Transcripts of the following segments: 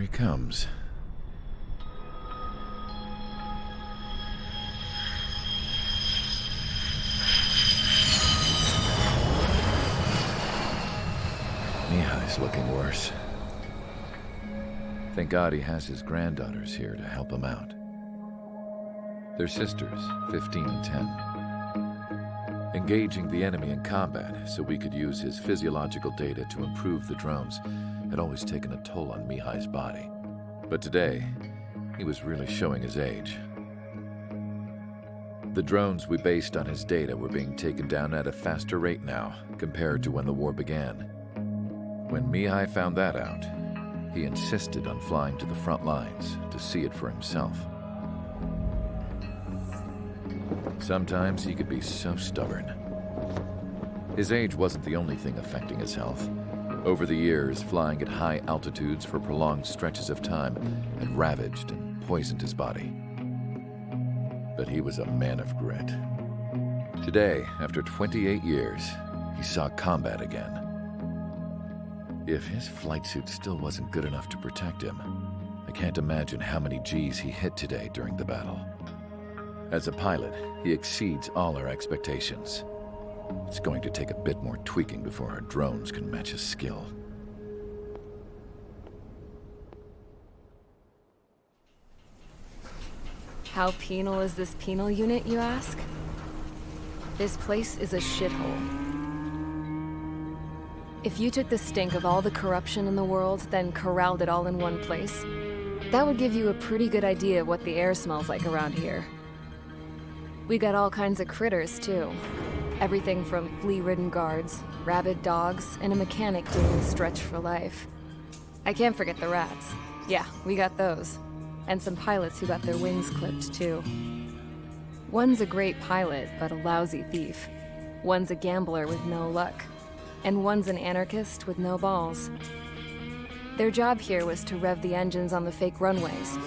he comes. Mihai's looking worse. Thank God he has his granddaughters here to help him out. They're sisters, 15 and 10. Engaging the enemy in combat so we could use his physiological data to improve the drones had always taken a toll on Mihai's body. But today, he was really showing his age. The drones we based on his data were being taken down at a faster rate now compared to when the war began. When Mihai found that out, he insisted on flying to the front lines to see it for himself. Sometimes he could be so stubborn. His age wasn't the only thing affecting his health. Over the years, flying at high altitudes for prolonged stretches of time had ravaged and poisoned his body. But he was a man of grit. Today, after 28 years, he saw combat again. If his flight suit still wasn't good enough to protect him, I can't imagine how many G's he hit today during the battle. As a pilot, he exceeds all our expectations. It's going to take a bit more tweaking before our drones can match his skill. How penal is this penal unit, you ask? This place is a shithole. If you took the stink of all the corruption in the world, then corralled it all in one place, that would give you a pretty good idea of what the air smells like around here. We got all kinds of critters, too. Everything from flea-ridden guards, rabid dogs, and a mechanic doing the stretch for life. I can't forget the rats. Yeah, we got those. And some pilots who got their wings clipped, too. One's a great pilot, but a lousy thief. One's a gambler with no luck. And one's an anarchist with no balls. Their job here was to rev the engines on the fake runways.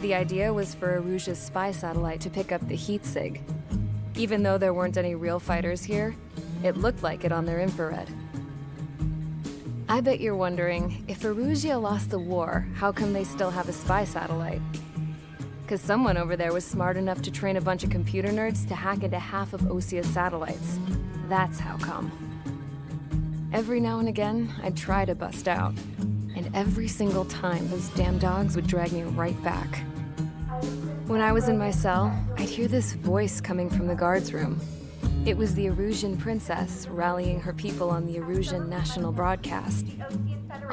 The idea was for Aruja's spy satellite to pick up the heat sig. Even though there weren't any real fighters here, it looked like it on their infrared. I bet you're wondering, if Aruja lost the war, how come they still have a spy satellite? Because someone over there was smart enough to train a bunch of computer nerds to hack into half of Osia's satellites. That's how come. Every now and again, I'd try to bust out. And every single time, those damn dogs would drag me right back. When I was in my cell, I'd hear this voice coming from the guards room. It was the Erusian princess rallying her people on the Erusian national broadcast.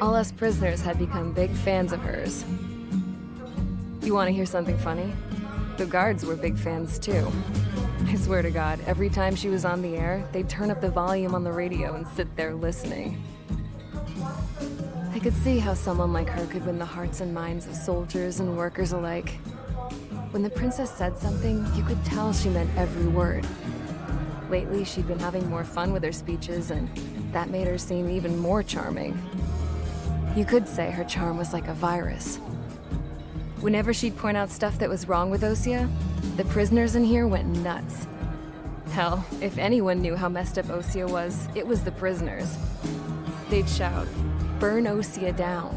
All us prisoners had become big fans of hers. You want to hear something funny? The guards were big fans too. I swear to God, every time she was on the air, they'd turn up the volume on the radio and sit there listening. I could see how someone like her could win the hearts and minds of soldiers and workers alike. When the princess said something, you could tell she meant every word. Lately, she'd been having more fun with her speeches, and that made her seem even more charming. You could say her charm was like a virus. Whenever she'd point out stuff that was wrong with Osia, the prisoners in here went nuts. Hell, if anyone knew how messed up Osia was, it was the prisoners. They'd shout, "Burn Osia down."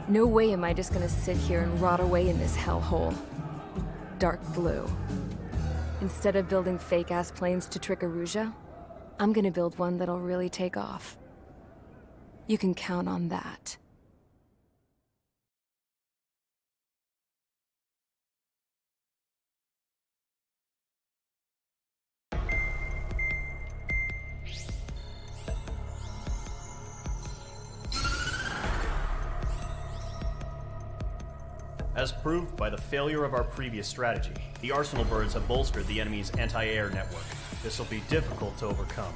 No way am I just gonna sit here and rot away in this hellhole. Dark blue. Instead of building fake-ass planes to trick Aruja, I'm gonna build one that'll really take off. You can count on that. As proved by the failure of our previous strategy, the Arsenal birds have bolstered the enemy's anti-air network. This will be difficult to overcome.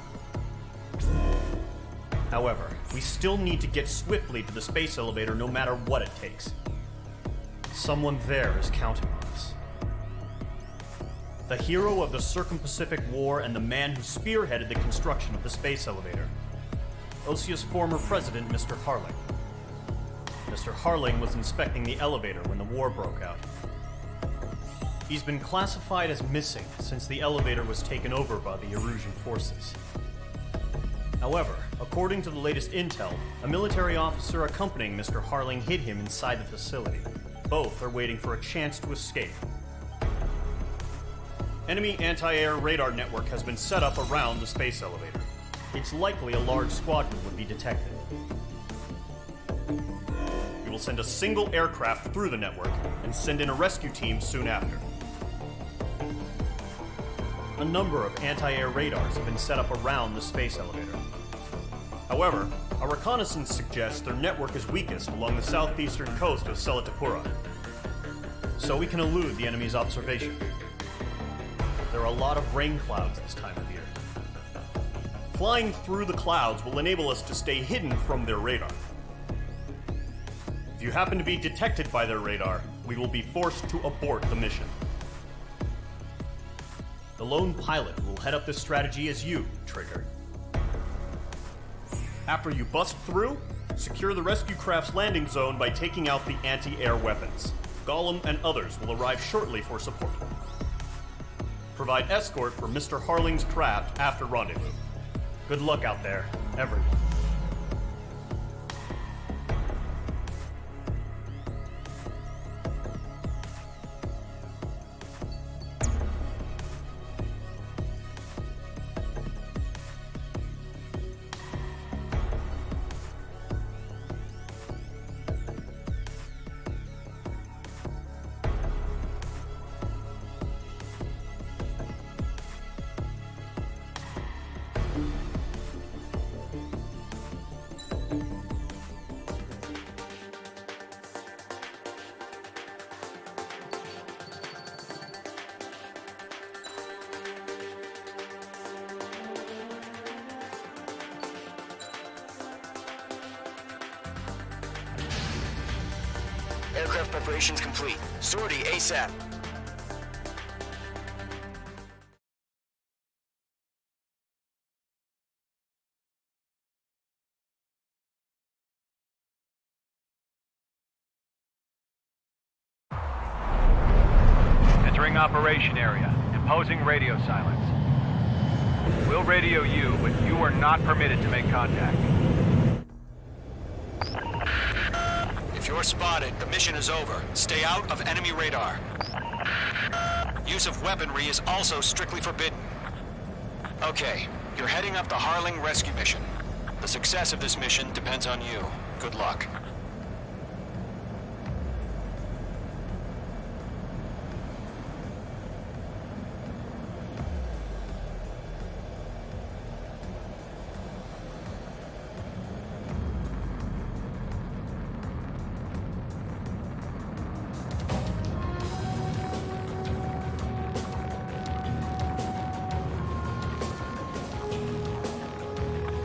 However, we still need to get swiftly to the space elevator no matter what it takes. Someone there is counting on us. The hero of the Circum-Pacific War and the man who spearheaded the construction of the space elevator. Osia's former president, Mr. Harling. Mr. Harling was inspecting the elevator when the war broke out. He's been classified as missing since the elevator was taken over by the Erusian forces. However, According to the latest intel, a military officer accompanying Mr. Harling hid him inside the facility. Both are waiting for a chance to escape. Enemy anti-air radar network has been set up around the space elevator. It's likely a large squadron would be detected. We will send a single aircraft through the network and send in a rescue team soon after. A number of anti-air radars have been set up around the space elevator. However, our reconnaissance suggests their network is weakest along the southeastern coast of Selatapura, so we can elude the enemy's observation. There are a lot of rain clouds this time of year. Flying through the clouds will enable us to stay hidden from their radar. If you happen to be detected by their radar, we will be forced to abort the mission. The lone pilot will head up this strategy as you, Trigger. After you bust through, secure the rescue craft's landing zone by taking out the anti-air weapons. Gollum and others will arrive shortly for support. Provide escort for Mr. Harling's craft after rendezvous. Good luck out there, everyone. Aircraft preparations complete. Sortie ASAP. Entering operation area. Imposing radio silence. We'll radio you, but you are not permitted to make contact. If you're spotted, the mission is over. Stay out of enemy radar. Use of weaponry is also strictly forbidden. Okay, you're heading up the Harling rescue mission. The success of this mission depends on you. Good luck.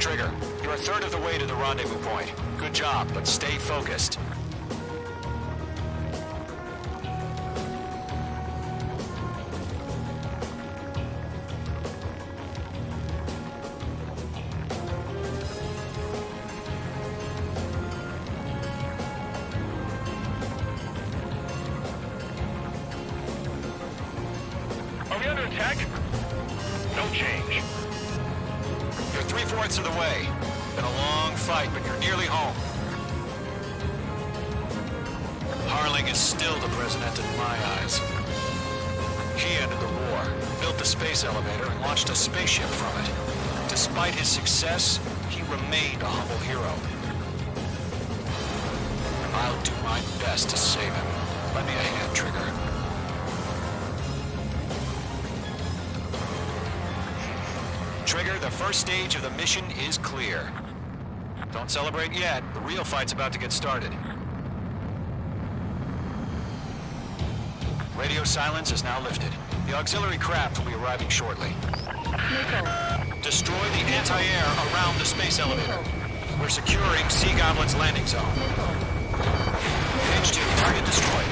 Trigger, you're a third of the way to the rendezvous point. Good job, but stay focused. Are we under attack? No change. You're 3/4 of the way. Been a long fight, but you're nearly home. Harling is still the president in my eyes. He ended the war, built the space elevator, and launched a spaceship from it. Despite his success, he remained a humble hero. I'll do my best to save him. Lend me a hand, Trigger. Trigger, the first stage of the mission is clear. Don't celebrate yet. The real fight's about to get started. Radio silence is now lifted. The auxiliary craft will be arriving shortly. Destroy the anti-air around the space elevator. We're securing Sea Goblin's landing zone. Page 2, target destroyed.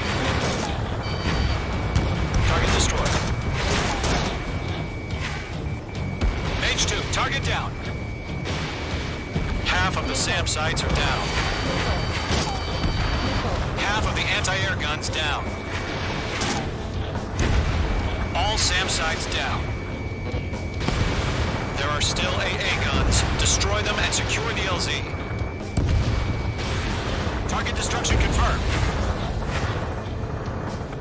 Target destroyed. Page 2, target down. Half of the SAM sites are down. Half of the anti-air guns down. All SAM sites down. There are still AA guns. Destroy them and secure the LZ. Target destruction confirmed.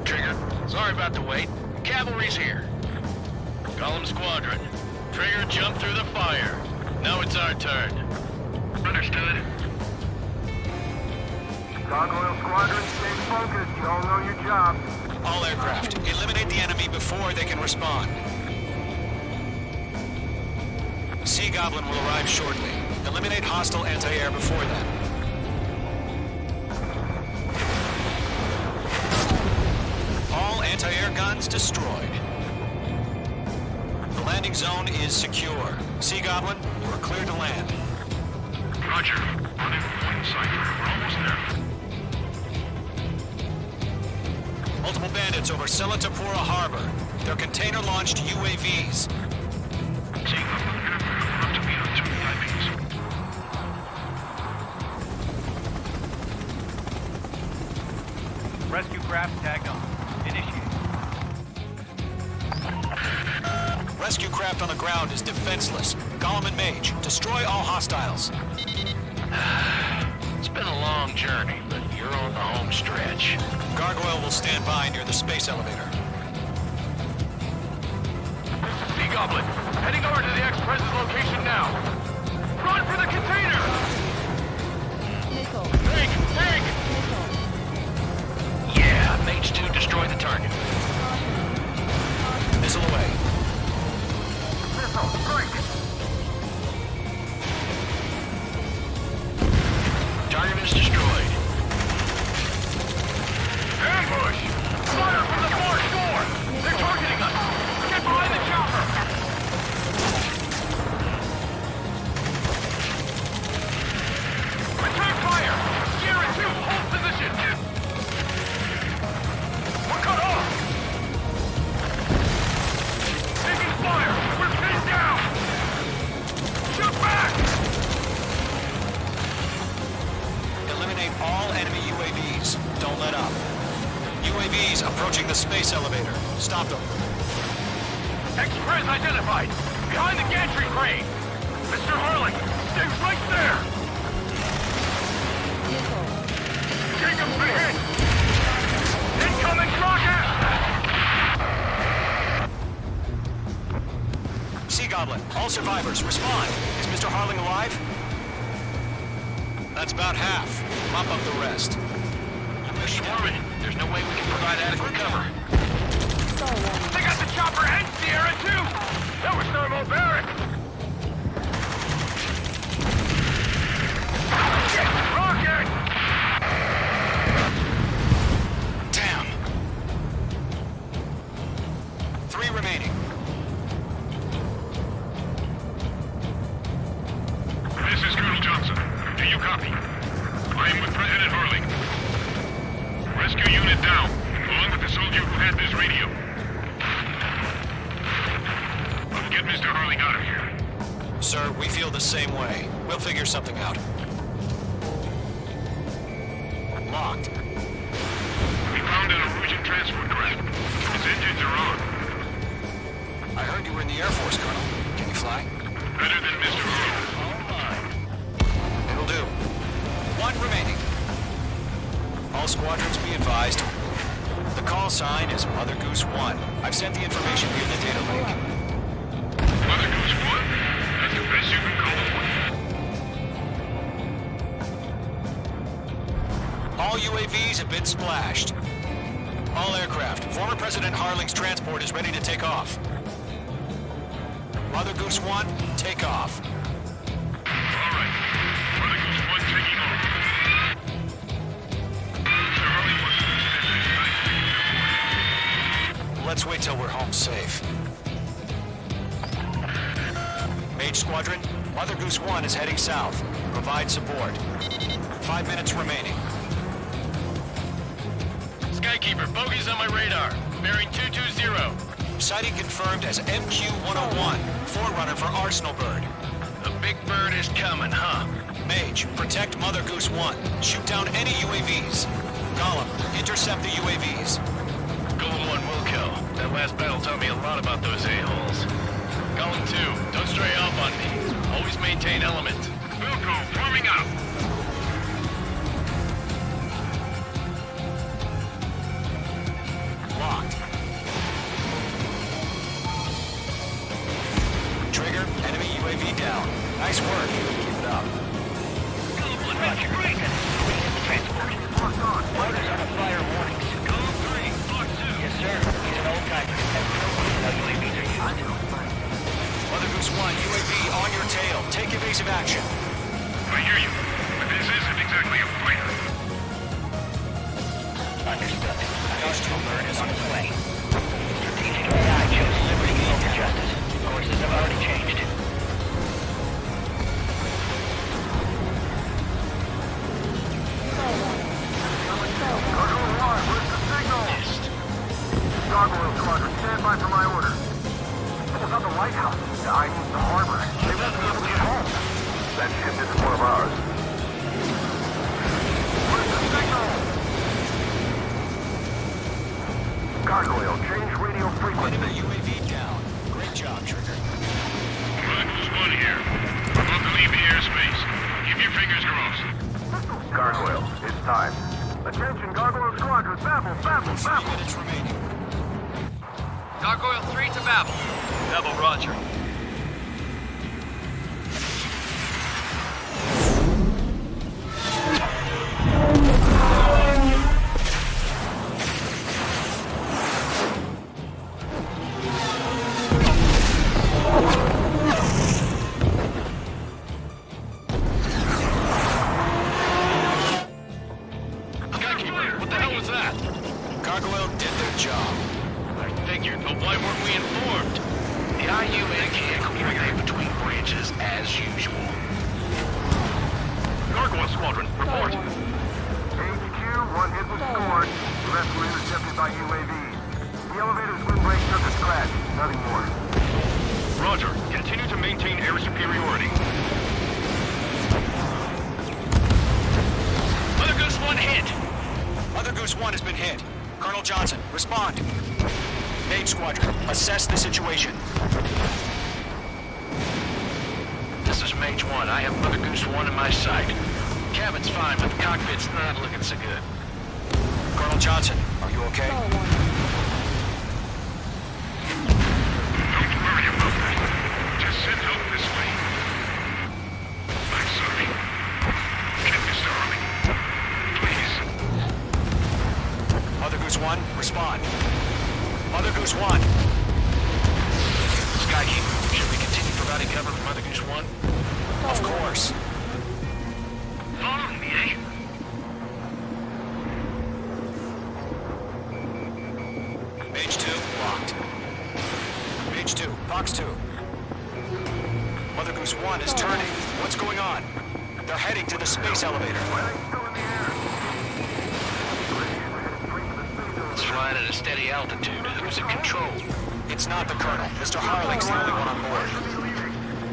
Trigger, sorry about the wait. Cavalry's here. Column Squadron. Trigger jumped through the fire. Now it's our turn. Understood. Gargoyle Squadron, stay focused. You all know your job. All aircraft, eliminate the enemy before they can respond. Sea Goblin will arrive shortly. Eliminate hostile anti-air before that. All anti-air guns destroyed. The landing zone is secure. Sea Goblin, you are clear to land. Roger. Rendezvous in sight. We're almost there. Multiple bandits over Selatapura Harbor. They're container-launched UAVs. Seeing them. Up to meet on 2 timings. Rescue craft tagged on. Initiate. Rescue craft on the ground is defenseless. Gollum and Mage, destroy all hostiles. It's been a long journey, but you're on the home stretch. Gargoyle will stand by near the space elevator. Sea Goblin, heading over to the Express's location now. Run for the container! Nickel. Tank! Tank! Yeah, Mage 2 destroy the target. Missile away. Missile, strike! Target is destroyed. Ambush! Fire from the far shore! They're targeting us! Get behind the chopper! Return fire! Sierra 2, hold position! We're cut off! Taking fire! We're pinned down! Shoot back! Eliminate all enemy UAVs. Don't let up. UAVs approaching the space elevator. Stop them. Express identified! Behind the gantry crane! Mr. Harling, stay right there! Nickel. Jacob's been hit! Incoming rocket! Sea Goblin, all survivors, respond. Is Mr. Harling alive? That's about half. Mop up the rest. They're swarming. There's no way we can provide adequate cover. They got the chopper and Sierra too! That was thermobaric! Rocket! Damn. 3 remaining. This is Colonel Johnson. Do you copy? I am with President Harling. Rescue unit down, along with the soldier who had this radio. We'll get Mr. Harling out of here. Sir, we feel the same way. We'll figure something out. Locked. We found an Norwegian transport craft. His engines are on. I heard you were in the Air Force, Colonel. Can you fly? Better than Mr. Harling. It'll do. 1 remaining. All squadrons be advised. The call sign is Mother Goose 1. I've sent the information via the data link. Mother Goose 1? That's the best you can call it. All UAVs have been splashed. All aircraft. Former President Harling's transport is ready to take off. Mother Goose 1, take off. All right. Mother Goose 1 taking off. Mr. Harling wants to extend his Let's wait till we're home safe. Mage Squadron, Mother Goose 1 is heading south. Provide support. 5 minutes remaining. Skykeeper, bogeys on my radar. Bearing 220. Sighting confirmed as MQ-101, forerunner for Arsenal Bird. The big bird is coming, huh? Mage, protect Mother Goose 1. Shoot down any UAVs. Gollum, intercept the UAVs. Golem 1 will kill. That last battle taught me a lot about those a-holes. Golem 2, don't stray off on UAV down. Nice work. Keep it up. Roger. Transport. Orders on a fire warnings. Golem 3, Fox 2. Yes, sir. He's an old timer. Now UAVs are used. Mother Goose 1, UAV on your tail. Take evasive action. I hear you, but this isn't exactly a fighter. Understood. Industrial bird is on its way. Strategic AI chose liberty over justice. Courses have already changed. Gargoyle Squadron, stand by for my order. What about the lighthouse? I used the harbor. They won't be able to get home. That ship isn't one of ours. Where's the signal? Gargoyle, change radio frequency. Enemy UAV down. Great job, Trigger. Mother Goose 1 here. We're about to leave the airspace. Keep your fingers crossed. Gargoyle, it's time. Attention, Gargoyle Squadron, babble, babble, 3 babble. minutes remaining. Gargoyle 3 to Babel. Babel, roger. What the hell was that? Gargoyle did their job. I figured, but why weren't we informed? The IUN can't communicate between branches as usual. Gargoyle Squadron, report. HQ, one hit was scored. The rest were intercepted by UAVs. The elevator's windbreak took a scratch. Nothing more. Roger. Continue to maintain air superiority. Mother Goose 1 hit. Mother Goose 1 has been hit. Colonel Johnson, respond. Mage Squadron, assess the situation. This is Mage 1. I have Mother Goose 1 in my sight. Cabin's fine, but the cockpit's not looking so good. Colonel Johnson, are you okay? Don't worry about that. Just send help this way. I'm sorry. Get Mr. Harley. Please. Mother Goose 1, respond. Mother Goose 1. Skykeeper, should we continue providing cover for Mother Goose 1? Of course. Following me, eh? Mage 2, locked. Mage 2, Fox 2. Mother Goose 1 is turning. What's going on? They're heading to the space elevator. It's flying at a steady altitude. Who's in control? It's not the Colonel. Mr. Harling's the only one on board.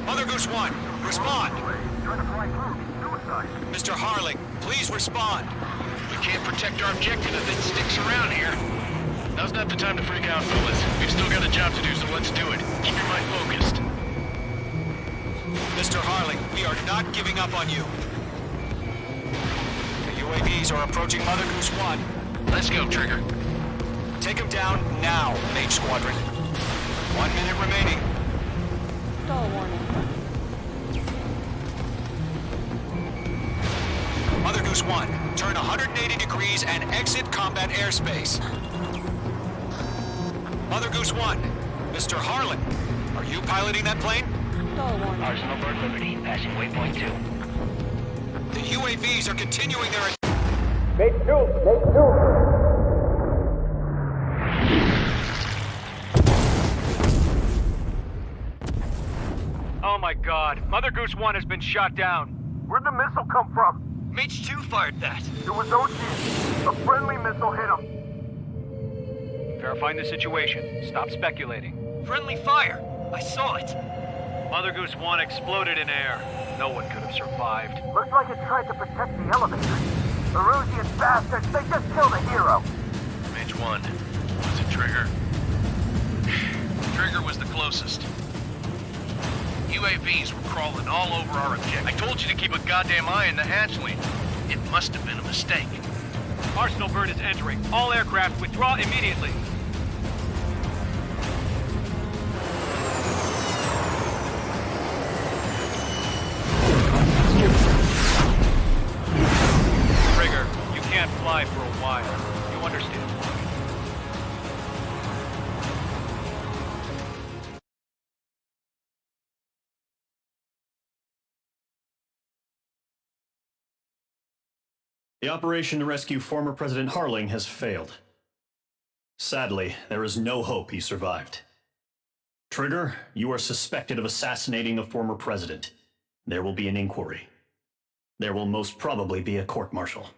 Mother Goose 1, respond. Mr. Harling, please respond. We can't protect our objective if it sticks around here. Now's not the time to freak out, fellas. We've still got a job to do, so let's do it. Keep your mind focused. Mr. Harling, we are not giving up on you. The UAVs are approaching Mother Goose 1. Let's go, Trigger. Take him down now, Mage Squadron. 1 minute remaining. Mother Goose 1, turn 180 degrees and exit combat airspace. Mother Goose 1, Mr. Harlan, are you piloting that plane? Arsenal Bird Liberty, passing waypoint 2. The UAVs are continuing their... Oh my god. Mother Goose 1 has been shot down. Where'd the missile come from? Mage 2 fired that. It was OG. A friendly missile hit him. Verifying the situation. Stop speculating. Friendly fire! I saw it! Mother Goose 1 exploded in air. No one could have survived. Looks like it tried to protect the elevator. The Rusian bastards, they just killed a hero. Mage 1. Was it Trigger? Trigger was the closest. UAVs were crawling all over our objective. I told you to keep a goddamn eye in the hatchling. It must have been a mistake. Arsenal Bird is entering. All aircraft withdraw immediately. The operation to rescue former President Harling has failed. Sadly, there is no hope he survived. Trigger, you are suspected of assassinating the former president. There will be an inquiry. There will most probably be a court-martial.